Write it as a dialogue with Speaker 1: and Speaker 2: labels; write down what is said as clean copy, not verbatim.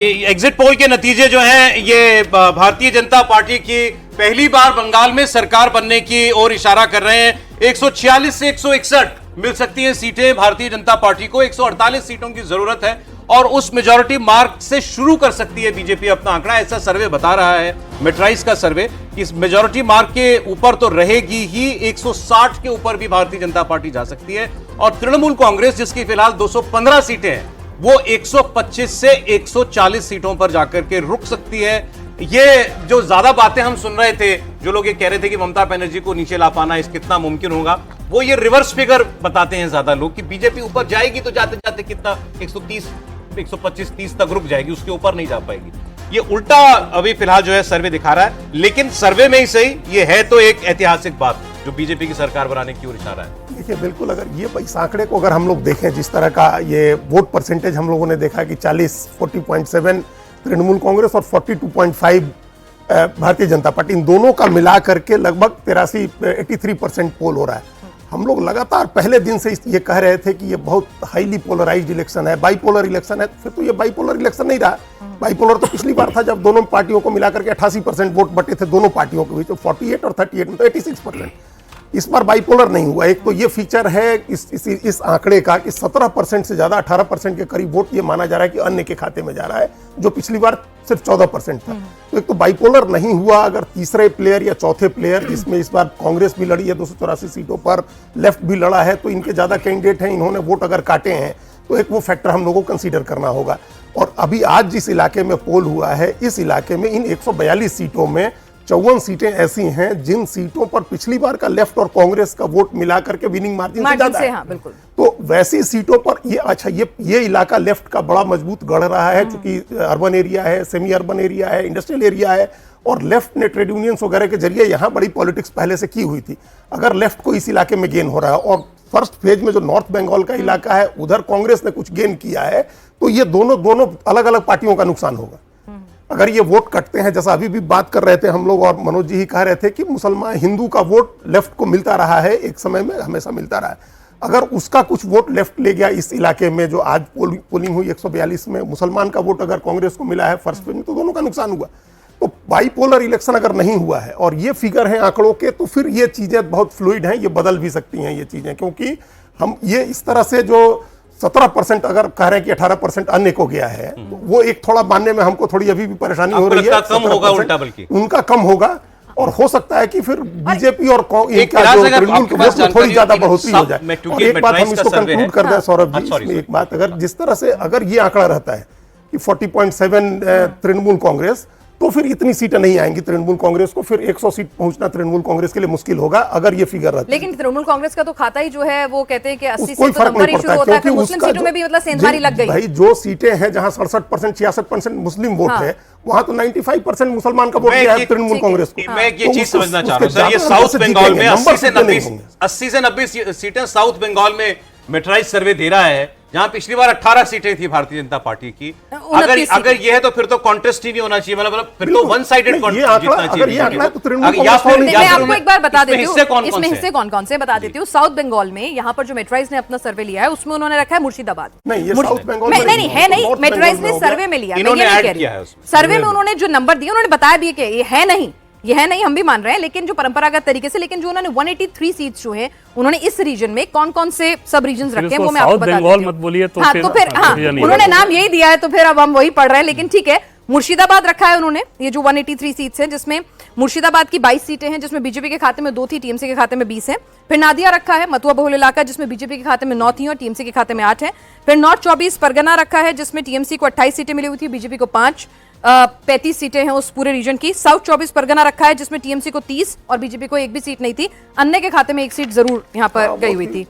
Speaker 1: Exit poll के नतीजे जो हैं ये भारतीय जनता पार्टी की पहली बार बंगाल में सरकार बनने की ओर इशारा कर रहे हैं। 146 से 161 मिल सकती हैं सीटें भारतीय जनता पार्टी को। 148 सीटों की जरूरत है और उस मेजॉरिटी मार्क से शुरू कर सकती है बीजेपी अपना आंकड़ा। ऐसा सर्वे बता रहा है मेट्राइस का सर्वे कि इस मेजॉरिटी मार्क के ऊपर तो रहेगी ही, 160 के ऊपर भी भारतीय जनता पार्टी जा सकती है। और तृणमूल कांग्रेस जिसकी फिलहाल 215 सीटें हैं वो 125 से 140 सीटों पर जाकर के रुक सकती है। ये जो ज्यादा बातें हम सुन रहे थे, जो लोग ये कह रहे थे कि ममता बनर्जी को नीचे ला पाना इस कितना मुमकिन होगा, वो ये रिवर्स फिगर बताते हैं ज्यादा लोग कि बीजेपी ऊपर जाएगी तो जाते जाते कितना 130 125 30 तक रुक जाएगी, उसके ऊपर नहीं जा पाएगी। ये उल्टा अभी फिलहाल जो है सर्वे दिखा रहा है, लेकिन सर्वे में ही सही ये है तो एक ऐतिहासिक बात जो बीजेपी की सरकार बनाने की ओर इशारा है।
Speaker 2: देखिए बिल्कुल, अगर ये इस आंकड़े को अगर हम लोग देखें, जिस तरह का ये वोट परसेंटेज हम लोगों ने देखा कि 40.7 तृणमूल कांग्रेस और 42.5 भारतीय जनता पार्टी, इन दोनों का मिला करके लगभग 83% पोल हो रहा है। हम लोग लगातार पहले दिन से ये कह रहे थे कि ये बहुत हाईली पोलराइज्ड इलेक्शन है, बाइपोलर इलेक्शन है। फिर तो ये बाइपोलर इलेक्शन नहीं रहा। बाइपोलर तो पिछली बार था जब दोनों पार्टियों को मिलाकर के 88% वोट बटे थे दोनों पार्टियों के बीच, तो 48 और 38 में तो 86%। इस बार बाइपोलर नहीं हुआ। एक तो ये फीचर है इस आंकड़े का कि 17% से ज्यादा 18% के करीब वोट ये माना जा रहा है कि अन्य के खाते में जा रहा है, जो पिछली बार सिर्फ 14% था। तो एक तो बाइपोलर नहीं हुआ। अगर तीसरे प्लेयर या चौथे प्लेयर, जिसमें इस बार कांग्रेस भी लड़ी है 284 सीटों पर, लेफ्ट भी लड़ा है, तो इनके ज्यादा कैंडिडेट हैं, इन्होंने वोट अगर काटे हैं, तो एक वो फैक्टर हम लोगों को कंसीडर करना होगा। और अभी आज जिस इलाके में पोल हुआ है, इस इलाके में इन 142 सीटों में 54 सीटें ऐसी हैं जिन सीटों पर पिछली बार का लेफ्ट और कांग्रेस का वोट मिला करके विनिंग मार्जिन से ज्यादा है।
Speaker 3: हाँ, बिल्कुल।
Speaker 2: तो वैसी सीटों पर ये इलाका लेफ्ट का बड़ा मजबूत गढ़ रहा है, क्योंकि अर्बन एरिया है, सेमी अर्बन एरिया है, इंडस्ट्रियल एरिया है, और लेफ्ट ने ट्रेड यूनियंस वगैरह के जरिए यहाँ बड़ी पॉलिटिक्स पहले से की हुई थी। अगर लेफ्ट को इस इलाके में गेन हो रहा है, और फर्स्ट फेज में जो नॉर्थ बंगाल का इलाका है उधर कांग्रेस ने कुछ गेन किया है, तो ये दोनों अलग अलग पार्टियों का नुकसान होगा अगर ये वोट कटते हैं। जैसा अभी भी बात कर रहे थे हम लोग, और मनोज जी ही कह रहे थे कि मुसलमान हिंदू का वोट लेफ्ट को मिलता रहा है, एक समय में हमेशा मिलता रहा है। अगर उसका कुछ वोट लेफ्ट ले गया इस इलाके में, जो आज पोलिंग हुई 142 में, मुसलमान का वोट अगर कांग्रेस को मिला है फर्स्ट फेज में, तो दोनों का नुकसान हुआ। तो बाइपोलर इलेक्शन अगर नहीं हुआ है और ये फिगर है आंकड़ों के, तो फिर ये चीजें बहुत फ्लूइड हैं, ये बदल भी सकती हैं ये चीजें, क्योंकि हम ये इस तरह से जो 17% अगर कह रहे हैं कि 18% अन्य को गया है, तो वो एक थोड़ा मानने में हमको थोड़ी अभी भी परेशानी हो रही है।
Speaker 1: कम होगा उल्टा, बल्कि उनका
Speaker 2: कम होगा, और हो सकता है कि फिर बीजेपी और तृणमूल के वोट में थोड़ी ज्यादा बढ़ोतरी हो जाए। और एक बात हम इसको कंक्लूड कर दें सौरभ जी, एक बात, अगर जिस तरह से अगर ये आंकड़ा रहता है कि 40.7 तृणमूल कांग्रेस, तो फिर इतनी सीटें नहीं आएंगी तृणमूल कांग्रेस को। फिर 100 सीट पहुंचना तृणमूल कांग्रेस के लिए मुश्किल होगा अगर ये फिगर रहता है।
Speaker 3: लेकिन तृणमूल कांग्रेस का तो खाता ही जो है वो कहते हैं कि 80 से तो नंबर इशू होता है, मुस्लिम सीटों में भी मतलब सेंधमारी लग गई।
Speaker 2: भाई जो सीटें हैं जहां 67% 66% मुस्लिम वोट है, वहां तो 95% मुसलमान का वोट गया है तृणमूल कांग्रेस को।
Speaker 1: मैं ये चीज समझना चाह रहा हूं सर, ये साउथ बंगाल में 80 से 90 सीटें साउथ बंगाल में मेट्राइज सर्वे दे रहा है, जहां पिछली बार 18 सीटें थी भारतीय जनता पार्टी की। अगर ये है तो फिर तो कॉन्टेस्ट ही नहीं होना चाहिए, मतलब फिर तो वन साइडेड कॉन्टेस्ट जीतना चाहिए।
Speaker 3: मैं आपको एक बार बता देती हूँ इसमें हिस्से कौन कौन से बता देती हूँ। साउथ बंगाल में यहाँ पर जो मेट्राइज ने अपना सर्वे लिया है उसमें उन्होंने रखा है मुर्शिदाबाद।
Speaker 2: नहीं,
Speaker 3: मेट्राइज ने सर्वे में लिया, सर्वे में उन्होंने जो नंबर दिए उन्होंने बताया भी कि ये है नहीं, हम भी मान रहे हैं, लेकिन जो परंपरागत तरीके से, लेकिन जो उन्होंने 183 सीट्स जो है उन्होंने इस रीजन में कौन कौन से सब रीजन रखे हैं वो मैं आपको बता देती हूं।
Speaker 4: मत बोलिए तो
Speaker 3: हाँ, तो फिर हाँ, उन्होंने नाम यही दिया है, तो फिर अब हम वही पढ़ रहे हैं, लेकिन ठीक है। मुर्शिदाबाद रखा है उन्होंने, ये जो 183 सीट्स हैं, जिसमें मुर्शिदाबाद की 22 सीटें हैं, जिसमें बीजेपी के खाते में 2 थी, टीएमसी के खाते में 20 है। फिर नादिया रखा है, मथुआ बहुल इलाका, जिसमें बीजेपी के खाते में 9 थी और टीएमसी के खाते में 8 है। फिर नॉर्थ 24 परगना रखा है, जिसमें टीएमसी को 28 सीटें मिली हुई थी, बीजेपी को 5, 35 सीटें हैं उस पूरे रीजन की। साउथ 24 परगना रखा है, जिसमें टीएमसी को 30 और बीजेपी को एक भी सीट नहीं थी। अन्य के खाते में 1 सीट जरूर यहां पर गई हुई थी।